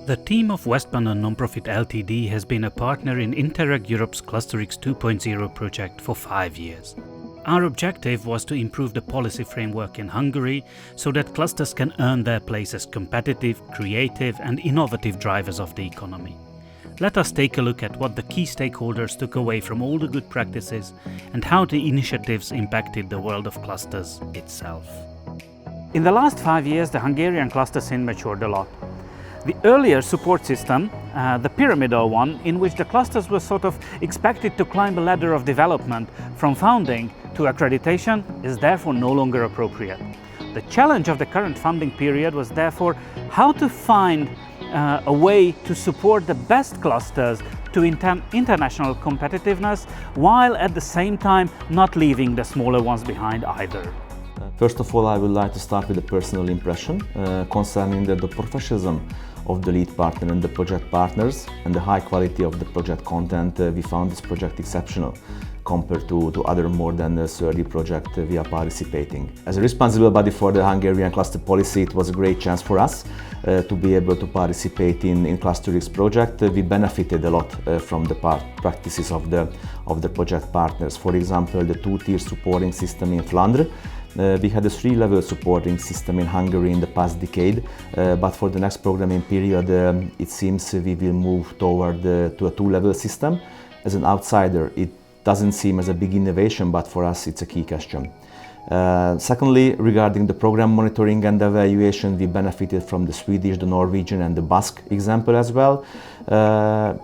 The team of Westbahn Nonprofit Ltd has been a partner in Interreg Europe's Clusterix 2.0 project for 5 years. Our objective was to improve the policy framework in Hungary so that clusters can earn their place as competitive, creative and innovative drivers of the economy. Let us take a look at what the key stakeholders took away from all the good practices and how the initiatives impacted the world of clusters itself. In the last 5 years, the Hungarian cluster scene matured a lot. The earlier support system, the pyramidal one, in which the clusters were sort of expected to climb a ladder of development from founding to accreditation, is therefore no longer appropriate. The challenge of the current funding period was therefore how to find a way to support the best clusters to international competitiveness, while at the same time not leaving the smaller ones behind either. First of all, I would like to start with a personal impression concerning the professionalism of the lead partner and the project partners and the high quality of the project content. We found this project exceptional compared to other more than 30 projects we are participating. As a responsible body for the Hungarian cluster policy, it was a great chance for us to be able to participate in Clusterix project. We benefited a lot from the practices of the project partners. For example, the two-tier supporting system in Flanders. We had a three-level supporting system in Hungary in the past decade, but for the next programming period, it seems we will move toward to a two-level system. As an outsider, it doesn't seem as a big innovation, but for us, it's a key question. Secondly, regarding the program monitoring and evaluation, we benefited from the Swedish, the Norwegian and the Basque example as well.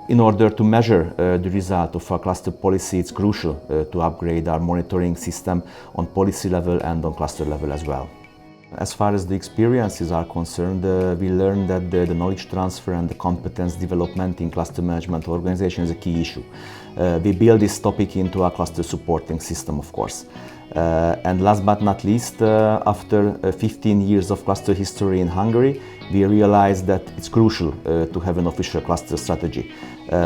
In order to measure the result of our cluster policy, it's crucial to upgrade our monitoring system on policy level and on cluster level as well. As far as the experiences are concerned, we learned that the knowledge transfer and the competence development in cluster management organization is a key issue. We build this topic into our cluster supporting system, of course. And last but not least, after 15 years of cluster history in Hungary, we realized that it's crucial to have an official cluster strategy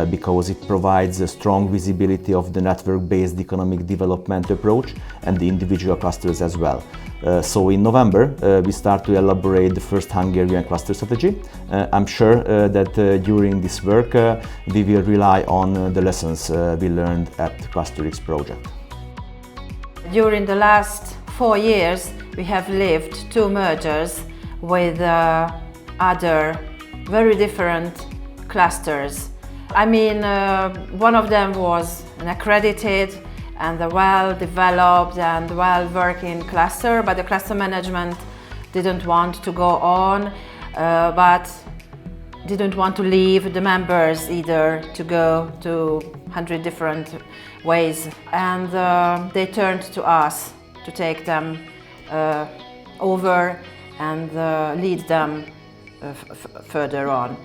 because it provides a strong visibility of the network-based economic development approach and the individual clusters as well. So in November, we start to elaborate the first Hungarian cluster strategy. I'm sure that during this work, we will rely on the lessons we learned at the Clusterix project. During the last 4 years, we have lived 2 mergers with other very different clusters. I mean, one of them was an accredited and a well-developed and well-working cluster, but the cluster management didn't want to go on, but didn't want to leave the members either to go to 100 different ways, and they turned to us to take them over and lead them further on.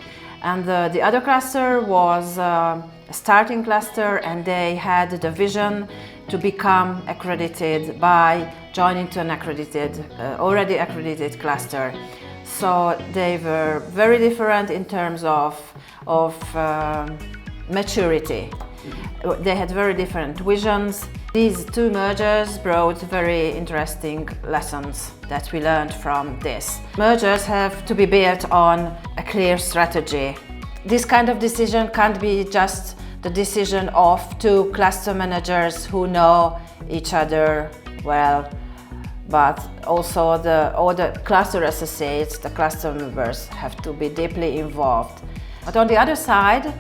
And the other cluster was a starting cluster, and they had the vision to become accredited by joining to an accredited, already accredited cluster. So they were very different in terms of maturity. They had very different visions. These 2 mergers brought very interesting lessons that we learned from this. Mergers have to be built on a clear strategy. This kind of decision can't be just the decision of 2 cluster managers who know each other well, but also all the cluster associates, the cluster members, have to be deeply involved. But on the other side,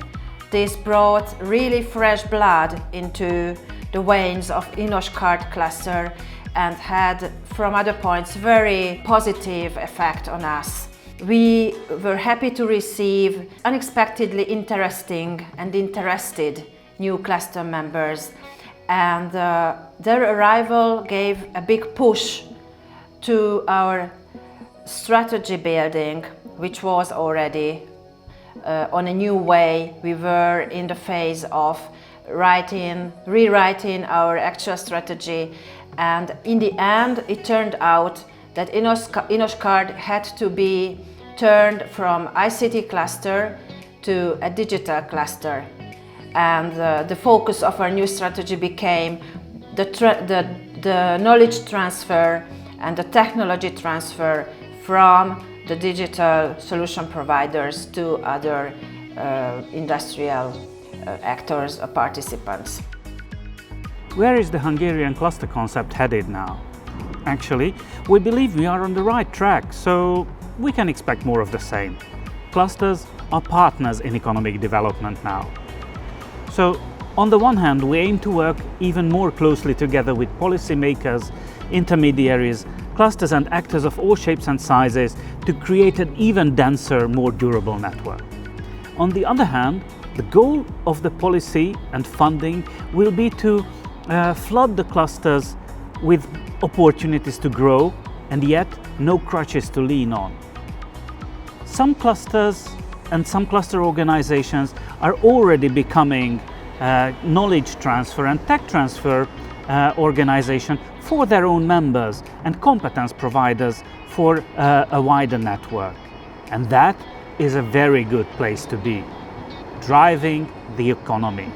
this brought really fresh blood into the veins of Inoskart cluster and had, from other points, very positive effect on us. We were happy to receive unexpectedly interesting and interested new cluster members, and their arrival gave a big push to our strategy building, which was already on a new way. We were in the phase of rewriting our actual strategy, and in the end it turned out that Inoskart had to be turned from ICT cluster to a digital cluster, and the focus of our new strategy became the knowledge transfer and the technology transfer from the digital solution providers to other industrial actors or participants. Where is the Hungarian cluster concept headed now? Actually, we believe we are on the right track, so we can expect more of the same. Clusters are partners in economic development now. So, on the one hand, we aim to work even more closely together with policymakers, intermediaries, clusters and actors of all shapes and sizes to create an even denser, more durable network. On the other hand, the goal of the policy and funding will be to flood the clusters with opportunities to grow and yet no crutches to lean on. Some clusters and some cluster organizations are already becoming knowledge transfer and tech transfer organization for their own members and competence providers for a wider network. And that is a very good place to be, driving the economy.